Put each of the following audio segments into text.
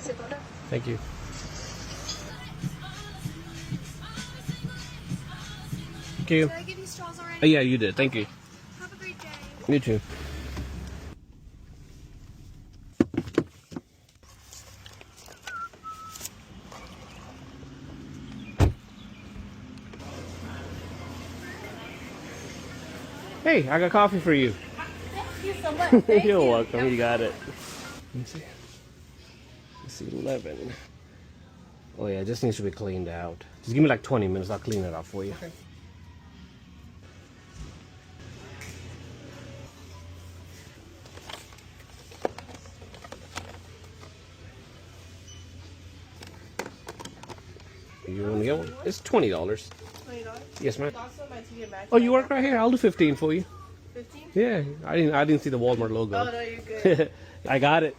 Thank you. Thank you. Did I give you straws already? Yeah, you did. Thank you. Have a great day. You too. Hey, I got coffee for you. Thank you so much. Thank You're you. welcome. You got it. Let me see. It's 11. Oh yeah, it just needs to be cleaned out. Just give me like 20 minutes. I'll clean it out for you. Okay. You want to get one? It's $20. $20? Yes, ma'am. Also, my TJ Maxx. Oh, you work right here. I'll do 15 for you. 15? Yeah, I didn't see the Walmart logo. Oh, no, you're good. I got it.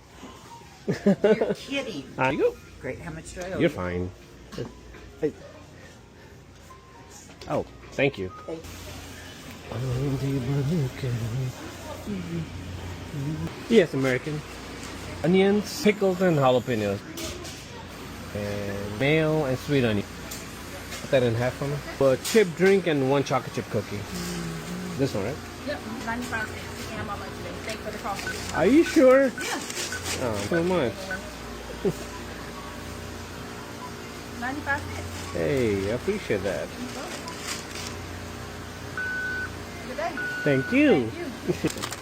You're kidding. There you go. Great. How much do I owe You're you? fine. Hey. Oh, thank you. Thank Yes, American. Onions, pickles, and jalapenos. And mayo and sweet onion. Cut that in half for me. A chip drink and 1 chocolate chip cookie. This one, right? Yep, 95 cents. And I'm on lunch today. Thanks for the coffee. Are you sure? Yeah, Oh, so much. 95 cents. Hey, I appreciate that. Good day. Thank you. Thank you.